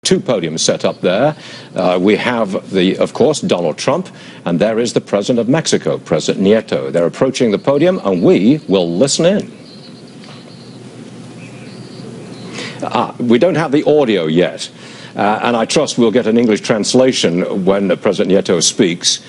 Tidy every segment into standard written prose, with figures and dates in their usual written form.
Two podiums set up there. We have, of course, Donald Trump, and there is the President of Mexico, President Nieto. They're approaching the podium, and we will listen in. We don't have the audio yet, and I trust we'll get an English translation when President Nieto speaks.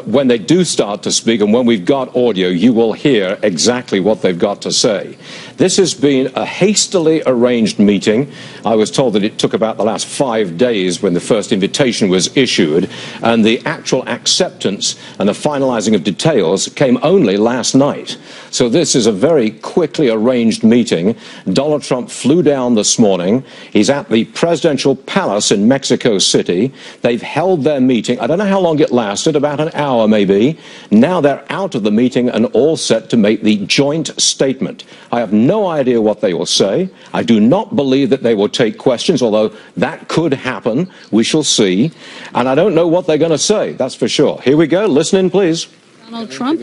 When they do start to speak, and when we've got audio, you will hear exactly what they've got to say. This has been a hastily arranged meeting. I was told that it took about the last 5 days when the first invitation was issued, and the actual acceptance and the finalizing of details came only last night. So this is a very quickly arranged meeting. Donald Trump flew down this morning. He's at the presidential palace in Mexico City. They've held their meeting. I don't know how long it lasted, about an hour maybe. Now they're out of the meeting and all set to make the joint statement. I have no idea what they will say. I do not believe that they will take questions, although that could happen. We shall see. And I don't know what they're going to say, that's for sure. Here we go. Listen in, please. Donald Trump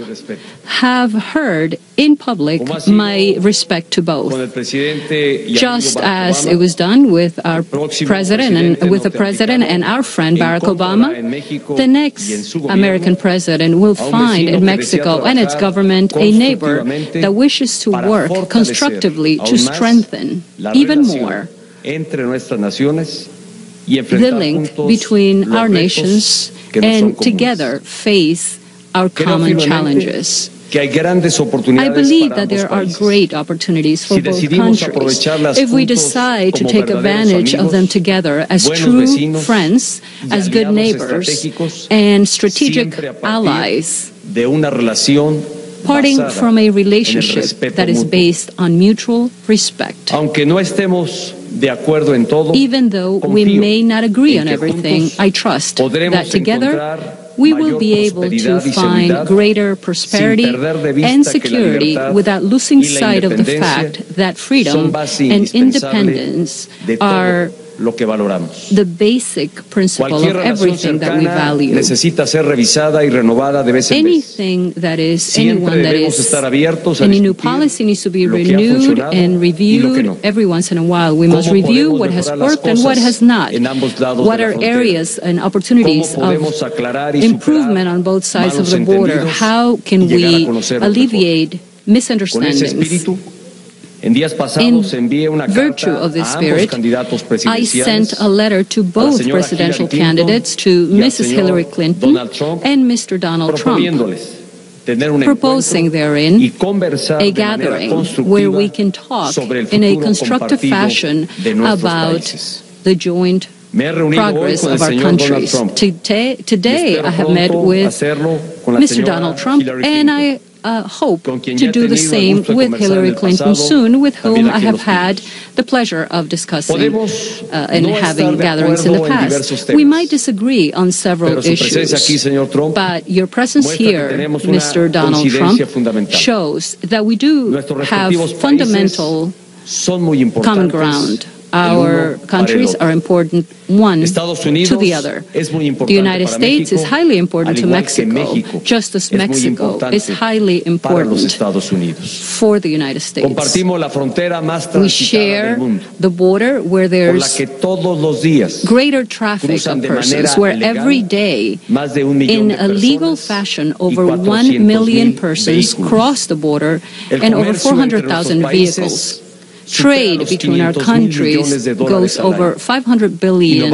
have heard in public my respect to both, just as it was done with our president and with the president and our friend Barack Obama. The next American president will find in Mexico and its government a neighbor that wishes to work constructively to strengthen even more the link between our nations and together face our common challenges. I believe that there are great opportunities for both countries if we decide to take advantage of them together as true friends, as good neighbors, and strategic allies, parting from a relationship that is based on mutual respect. Even though we may not agree on everything, I trust that together we will be able to find greater prosperity and security without losing sight of the fact that freedom and independence are the basic principle of everything that we value. Any new policy needs to be renewed and reviewed every once in a while. We must review what has worked and what has not. What are areas and opportunities of improvement on both sides of the border? How can we alleviate misunderstandings? In virtue of this spirit, I sent a letter to both presidential candidates, to Mrs. Hillary Clinton and Mr. Donald Trump, proposing therein a gathering where we can talk in a constructive fashion about the joint progress of our countries. Today I have met with Mr. Donald Trump, and I hope to do the same with Hillary Clinton soon, with whom I have had the pleasure of discussing and having gatherings in the past. We might disagree on several issues, but your presence here, Mr. Donald Trump, shows that we do have fundamental common ground. Our countries are important one to the other. The United States is highly important to Mexico, just as Mexico is highly important for the United States. We share the border where there's greater traffic of persons, where every day, in a legal fashion, over 1 million persons cross the border and over 400,000 vehicles. Trade between our countries goes over $500 billion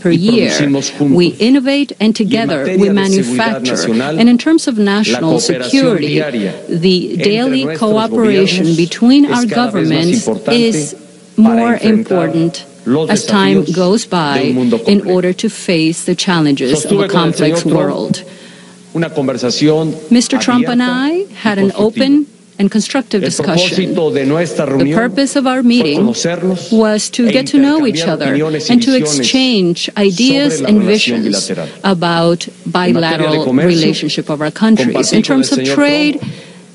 per year. We innovate, and together we manufacture. And in terms of national security, the daily cooperation between our governments is more important as time goes by in order to face the challenges of a complex world. Mr. Trump and I had an open and constructive discussion. The purpose of our meeting was to get to know each other and to exchange ideas and visions about bilateral relationship of our countries. In terms of trade,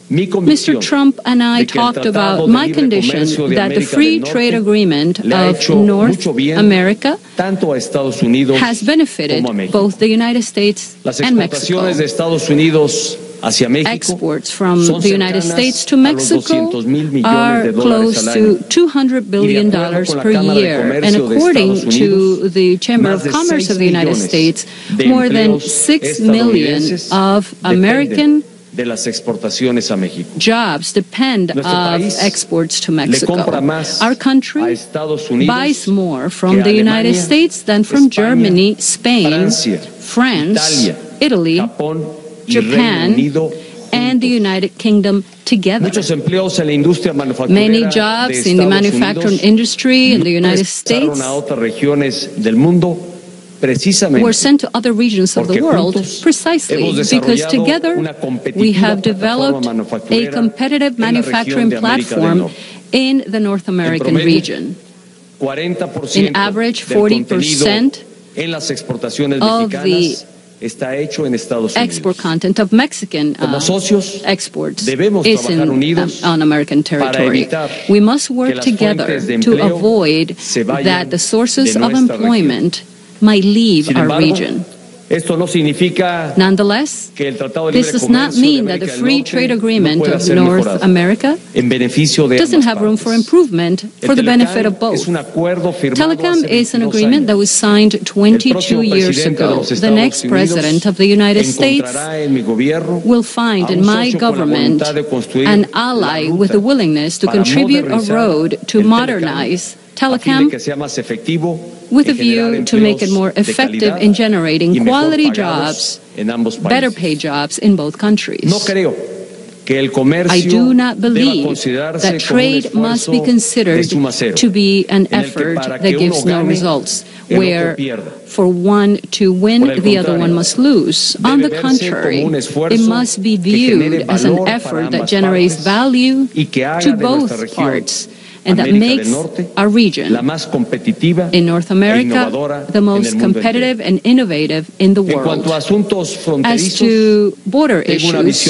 Mr. Trump and I talked about my condition that the free trade agreement of North America has benefited both the United States and Mexico. exports from the United States to Mexico are close to $200 billion per year. And according to the Chamber of Commerce of the United States, more than 6 million of American jobs depend on exports to Mexico. Our country buys more from the United States than from Germany, Spain, France, Italy, Japan, and the United Kingdom together. Many jobs in the manufacturing industry in the United States were sent to other regions of the world precisely because together we have developed a competitive manufacturing platform in the North American region. In average, 40% of the export content of Mexican exports is on American territory. We must work together to avoid that the sources of employment might leave our region. Nonetheless, this does not mean that the free trade agreement of North America doesn't have room for improvement for the benefit of both. Telecom is an agreement that was signed 22 years ago. The next president of the United States will find in my government an ally with the willingness to contribute a road to modernize telecom with a view to make it more effective in generating quality jobs, better paid jobs in both countries. I do not believe that trade must be considered to be an effort that gives no results, where for one to win, the other one must lose. On the contrary, it must be viewed as an effort that generates value to both parts, and that makes our region in North America the most competitive and innovative in the world. As to border issues,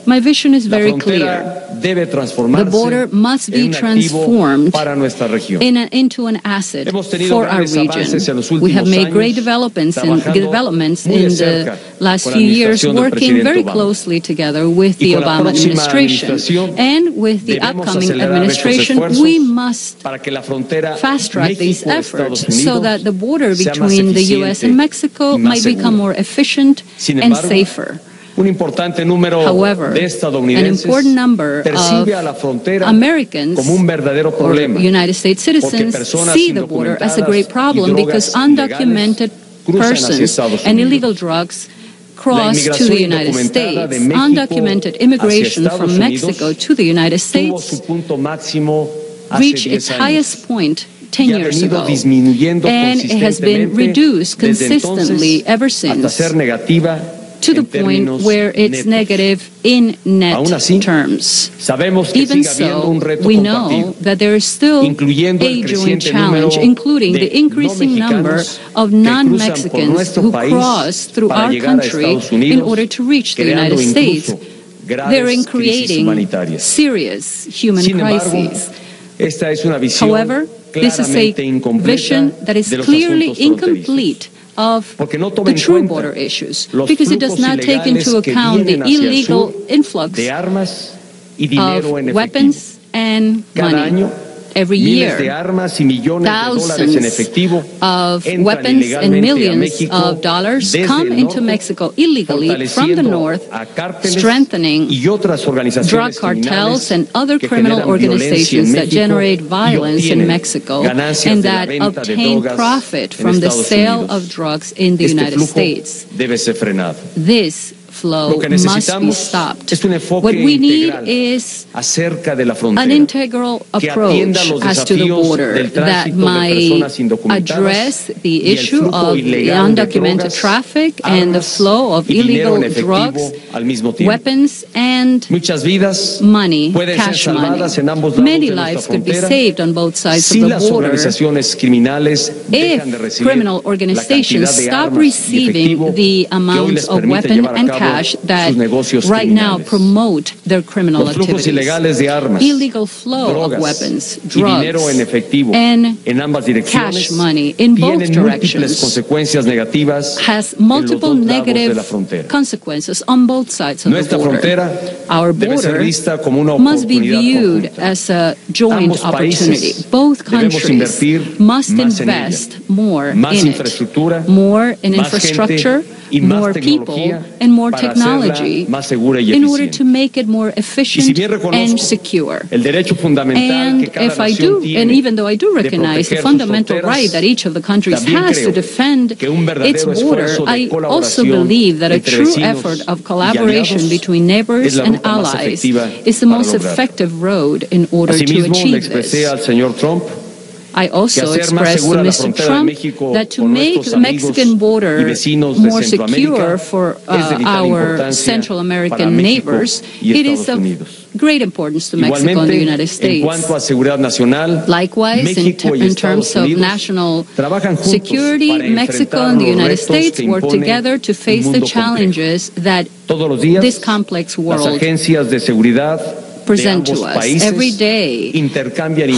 my vision is very clear. The border must be transformed into an asset for our region. We have made great developments in the last few years, working very closely together with the Obama administration. And with the upcoming administration, we must fast-track these efforts so that the border between the U.S. and Mexico might become more efficient and safer. However, an important number of Americans or United States citizens see the border as a great problem because undocumented persons and illegal drugs cross to the United States. Undocumented immigration from Mexico to the United States reached its highest point 10 years ago, and it has been reduced consistently ever since, to the point where it's negative in net terms. Even so, we know that there is still a joint challenge, including the increasing number of non-Mexicans who cross through our country in order to reach the United States. They're creating serious human crises. However, this is a vision that is clearly incomplete of the true border issues, because it does not take into account the illegal influx of weapons and money. Every year, thousands of weapons and millions of dollars come into Mexico illegally from the north, strengthening drug cartels and other criminal organizations that generate violence in Mexico and that obtain profit from the sale of drugs in the United States. This flow must be stopped. What we need is an integral approach as to the border that might address the issue of the undocumented traffic and the flow of illegal drugs, weapons, and money, cash money. Many lives could be saved on both sides of the border if criminal organizations stop receiving the amounts of weapon and cash that right now promote their criminal activities. Illegal flow of weapons, drugs, and cash money in both directions has multiple negative consequences on both sides of the border. Our border must be viewed as a joint opportunity. Both countries must invest more in it, more in infrastructure, more people, and more technology in order to make it more efficient and secure. And even though I do recognize the fundamental right that each of the countries has to defend its border, I also believe that a true effort of collaboration between neighbors and allies is the most effective road in order to achieve this. I also expressed to Mr. Trump that to make the Mexican border more secure for our Central American neighbors, it is of great importance to Mexico and the United States. Likewise, in terms of national security, Mexico and the United States work together to face the challenges that this complex world present to us. Every day,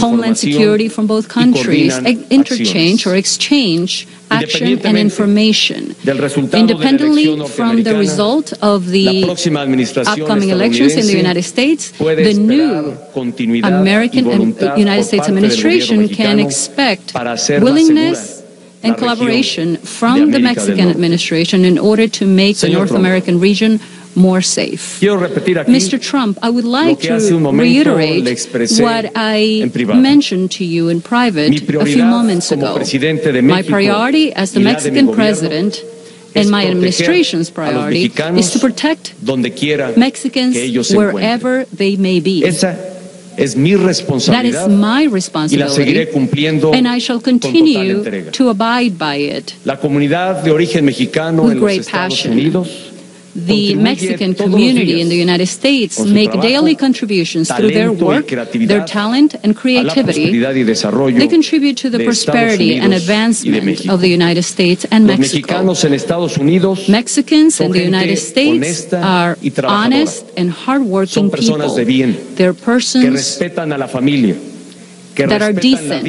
Homeland Security from both countries interchange or exchange action and information. Independently from the result of the upcoming elections in the United States, the new American and United States administration can expect willingness and collaboration from the Mexican administration in order to make the North American region more safe. Mr. Trump, I would like to reiterate what I mentioned to you in private a few moments ago. My priority as the Mexican president and my administration's priority is to protect Mexicans wherever they may be. That is my responsibility, and I shall continue to abide by it with great passion. The Mexican community in the United States make daily contributions through their work, their talent, and creativity. They contribute to the prosperity and advancement of the United States and Mexico. Mexicans in the United States are honest and hardworking people. They're persons that are decent,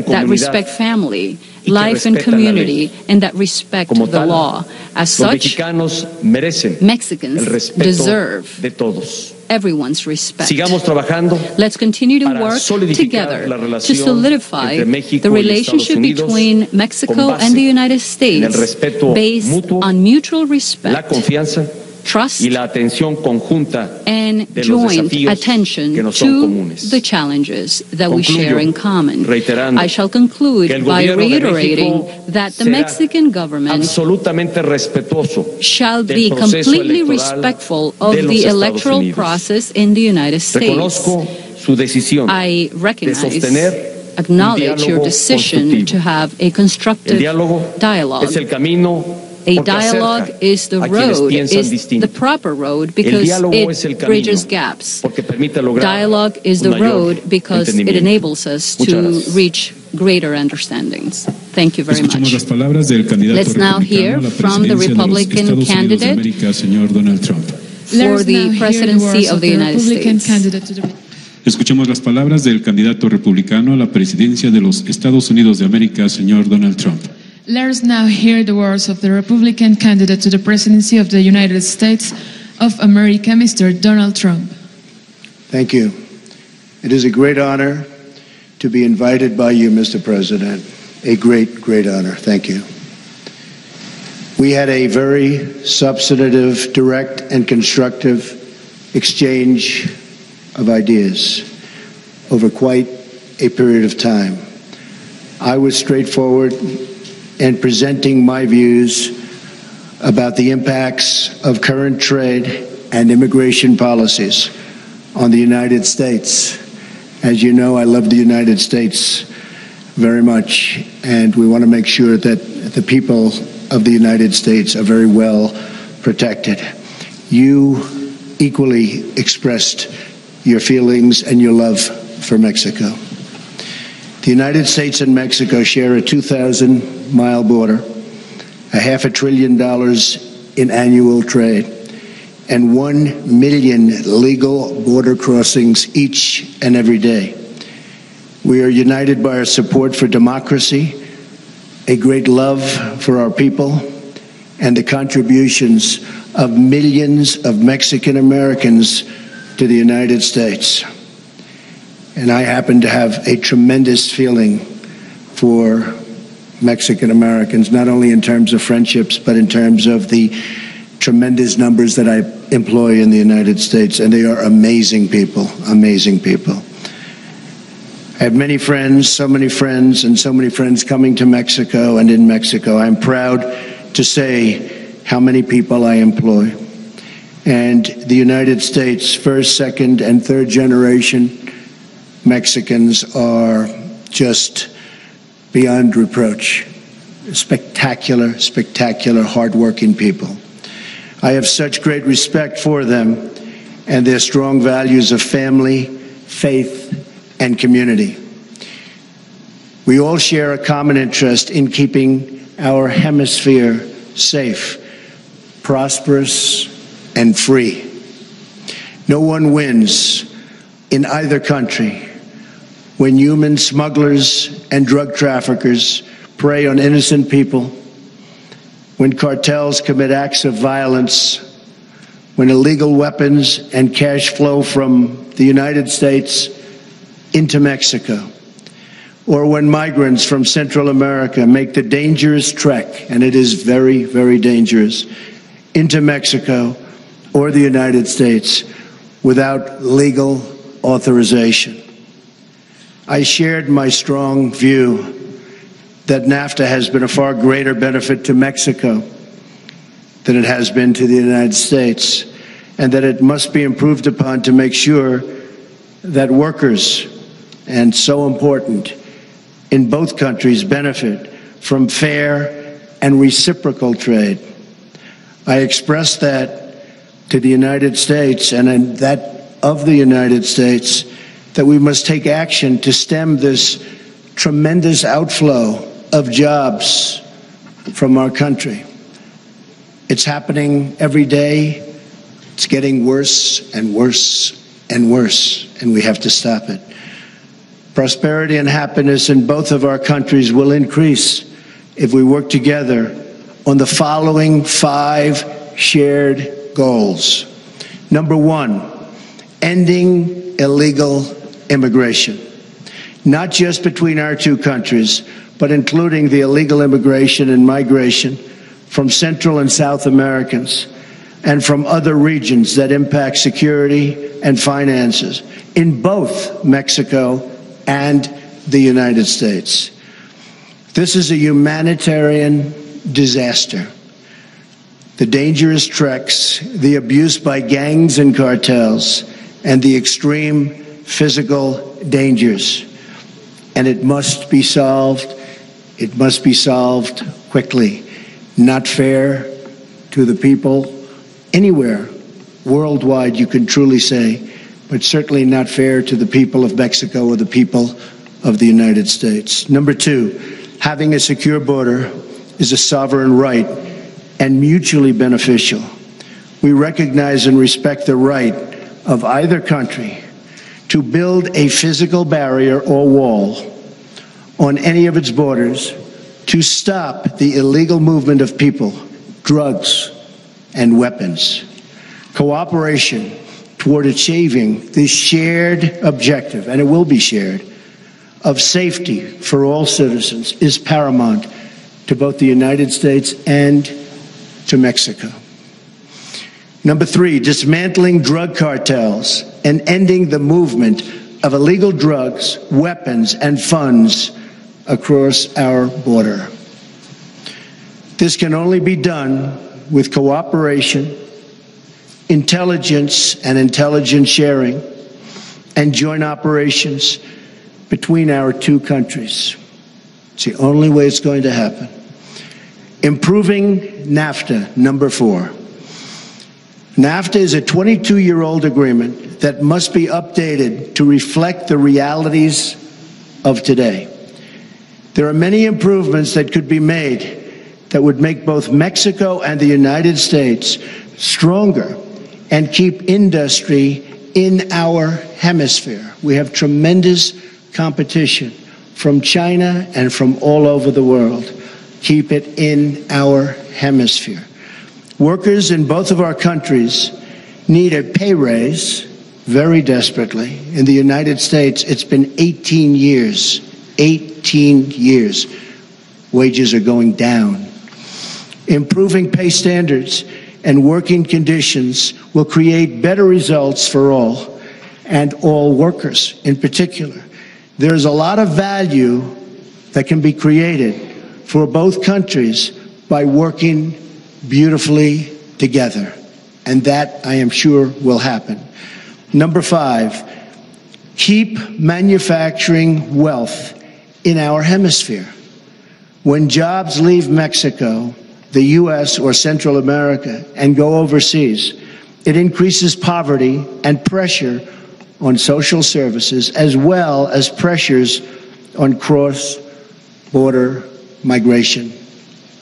that respect family, life and community, and that respect the law. As such, Mexicans deserve everyone's respect. Let's continue to work together to solidify the relationship between Mexico and the United States based on mutual respect, trust, and joint attention to the challenges that we share in common. I shall conclude by reiterating that the Mexican government shall be completely respectful of the electoral process in the United States. I recognize, acknowledge your decision to have a constructive dialogue. A dialogue is the road, is the proper road because it bridges gaps. Dialogue is the road because it enables us to reach greater understandings. Thank you very much. Let's now hear from the Republican candidate for the presidency of the United States. Escuchemos las palabras del candidato republicano a la presidencia de los Estados Unidos de América, señor Donald Trump. Let us now hear the words of the Republican candidate to the presidency of the United States of America, Mr. Donald Trump. Thank you. It is a great honor to be invited by you, Mr. President. A great, great honor. Thank you. We had a very substantive, direct, and constructive exchange of ideas over quite a period of time. I was straightforward and presenting my views about the impacts of current trade and immigration policies on the United States. As you know, I love the United States very much, and we want to make sure that the people of the United States are very well protected. You equally expressed your feelings and your love for Mexico. The United States and Mexico share a 2,000-mile border, $500 billion in annual trade, and 1 million legal border crossings each and every day. We are united by our support for democracy, a great love for our people, and the contributions of millions of Mexican Americans to the United States. And I happen to have a tremendous feeling for Mexican Americans, not only in terms of friendships, but in terms of the tremendous numbers that I employ in the United States. And they are amazing people, amazing people. I have many friends, so many friends, and so many friends coming to Mexico and in Mexico. I'm proud to say how many people I employ. And the United States, first, second, and third generation Mexicans are just beyond reproach. Spectacular, spectacular, hardworking people. I have such great respect for them and their strong values of family, faith, and community. We all share a common interest in keeping our hemisphere safe, prosperous, and free. No one wins in either country when human smugglers and drug traffickers prey on innocent people, when cartels commit acts of violence, when illegal weapons and cash flow from the United States into Mexico, or when migrants from Central America make the dangerous trek, and it is very, very dangerous, into Mexico or the United States without legal authorization. I shared my strong view that NAFTA has been a far greater benefit to Mexico than it has been to the United States, and that it must be improved upon to make sure that workers, and so important, in both countries benefit from fair and reciprocal trade. I expressed that to the United States and that of the United States, that we must take action to stem this tremendous outflow of jobs from our country. It's happening every day. It's getting worse and worse and worse, and we have to stop it. Prosperity and happiness in both of our countries will increase if we work together on the following 5 shared goals. Number 1, ending illegal immigration, not just between our two countries, but including the illegal immigration and migration from Central and South Americans and from other regions that impact security and finances in both Mexico and the United States. This is a humanitarian disaster. The dangerous treks, the abuse by gangs and cartels, and the extreme physical dangers. And it must be solved. It must be solved quickly. Not fair to the people anywhere worldwide, you can truly say, but certainly not fair to the people of Mexico or the people of the United States. Number 2, having a secure border is a sovereign right and mutually beneficial. We recognize and respect the right of either country to build a physical barrier or wall on any of its borders to stop the illegal movement of people, drugs, and weapons. Cooperation toward achieving this shared objective, and it will be shared, of safety for all citizens is paramount to both the United States and to Mexico. Number 3, dismantling drug cartels and ending the movement of illegal drugs, weapons, and funds across our border. This can only be done with cooperation, intelligence and intelligence sharing, and joint operations between our two countries. It's the only way it's going to happen. Improving NAFTA, number 4. NAFTA is a 22-year-old agreement that must be updated to reflect the realities of today. There are many improvements that could be made that would make both Mexico and the United States stronger and keep industry in our hemisphere. We have tremendous competition from China and from all over the world. Keep it in our hemisphere. Workers in both of our countries need a pay raise very desperately. In the United States, it's been 18 years. 18 years. Wages are going down. Improving pay standards and working conditions will create better results for all, and all workers in particular. There's a lot of value that can be created for both countries by working beautifully together, and that, I am sure, will happen. Number 5, keep manufacturing wealth in our hemisphere. When jobs leave Mexico, the U.S. or Central America and go overseas, it increases poverty and pressure on social services, as well as pressures on cross-border migration.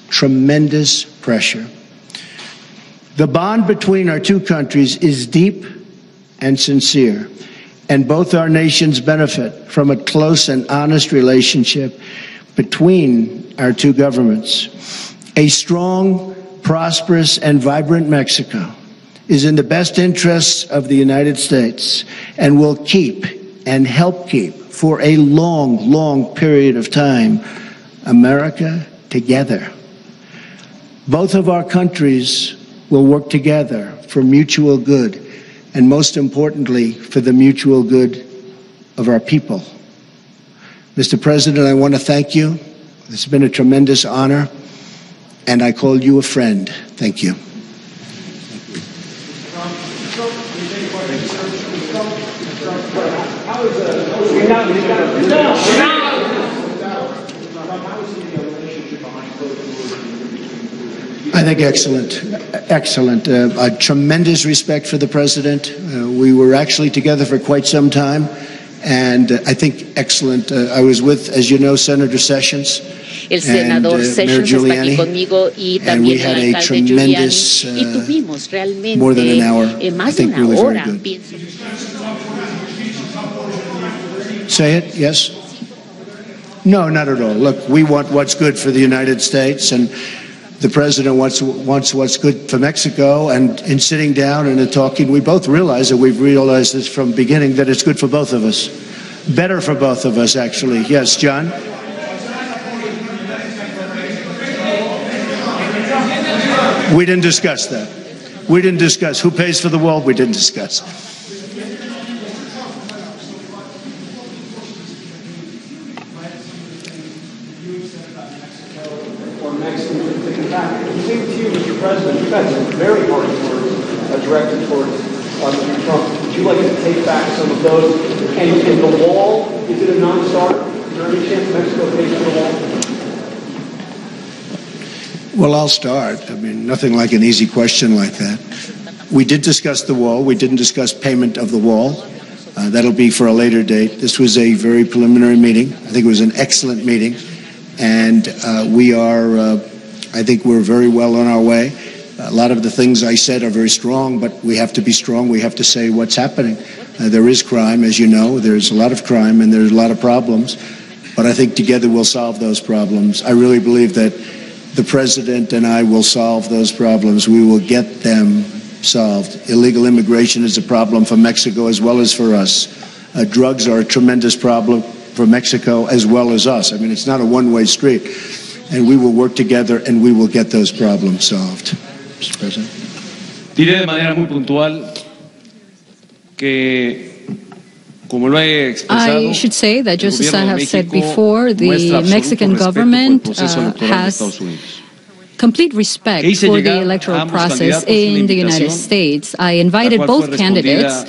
Tremendous pressure. The bond between our two countries is deep and sincere, and both our nations benefit from a close and honest relationship between our two governments. A strong, prosperous, and vibrant Mexico is in the best interests of the United States and will keep and help keep for a long, long period of time America together. Both of our countries will work together for mutual good, and most importantly, for the mutual good of our people. Mr. President, I want to thank you. It's been a tremendous honor, and I call you a friend. Thank you. I think excellent, excellent. A tremendous respect for the president. We were actually together for quite some time, and I think excellent. I was with, as you know, Senator Sessions. El senador Sessions está aquí conmigo y también el alcalde Giuliani, y tuvimos realmente más de una hora. Say it, yes? No, not at all. Look, we want what's good for the United States, and the president wants what's good for Mexico, and in sitting down and in talking, we both realize that we've realized this from the beginning, that it's good for both of us. Better for both of us, actually. Yes, John? We didn't discuss that. We didn't discuss who pays for the wall. We didn't discuss. Mr. President, you've had some very harsh words directed towards Mr. Trump. Would you like to take back some of those? And the wall, is it a non-starter? Is there any chance Mexico pays for the wall? Well, I'll start. I mean, nothing like an easy question like that. We did discuss the wall. We didn't discuss payment of the wall. That'll be for a later date. This was a very preliminary meeting. I think it was an excellent meeting. And we are... I think we're very well on our way. A lot of the things I said are very strong, but we have to be strong. We have to say what's happening. There is crime, as you know. There's a lot of crime and there's a lot of problems. But I think together we'll solve those problems. I really believe that the president and I will solve those problems. We will get them solved. Illegal immigration is a problem for Mexico as well as for us. Drugs are a tremendous problem for Mexico as well as us. I mean, it's not a one-way street. And we will work together and we will get those problems solved. Mr. President. Diré de manera muy puntual que, como lo he expresado, I should say that, just as I have said before, the Mexican government has complete respect for the electoral process in the United States. I invited both candidates,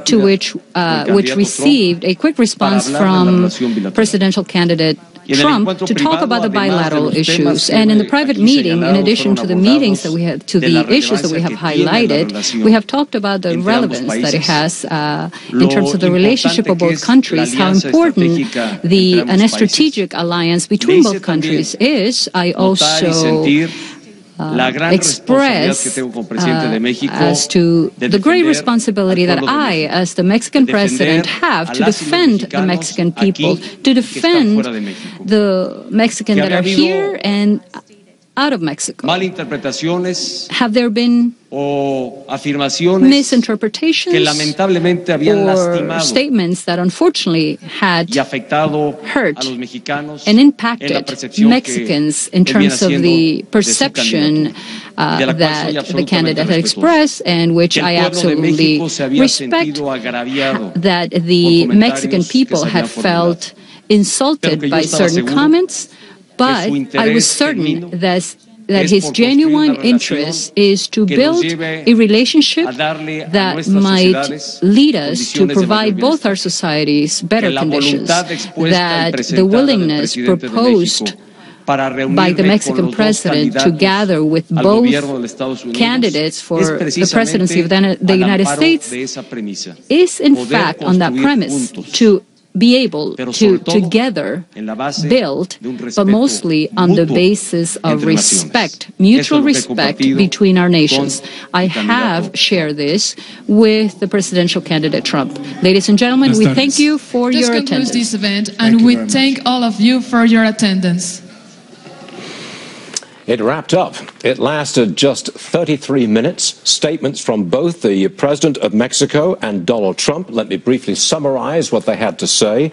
to which received a quick response from presidential candidate Trump to talk about the bilateral issues. And in the private meeting, in addition to the meetings that we have, to the issues that we have highlighted, we have talked about the relevance that it has in terms of the relationship of both countries, how important a strategic alliance between both countries is. I also express as to the great responsibility that I, as the Mexican president, have to defend the Mexican people, to defend the Mexicans that are here and out of Mexico. Have there been misinterpretations or statements that unfortunately had hurt and impacted Mexicans in terms of the perception that the candidate had expressed, and which I absolutely respect, that the Mexican people had felt insulted by certain comments, but I was certain that his genuine interest is to build a relationship that might lead us to provide both our societies better conditions, that the willingness proposed by the Mexican president to gather with both candidates for the presidency of the United States is in fact on that premise, to be able to together build, but mostly on the basis of respect, mutual respect between our nations. I have shared this with the presidential candidate Trump. Ladies and gentlemen, we thank you for your attendance. This concludes this event, and we thank all of you for your attendance. It wrapped up. It lasted just 33 minutes. Statements from both the President of Mexico and Donald Trump. Let me briefly summarize what they had to say.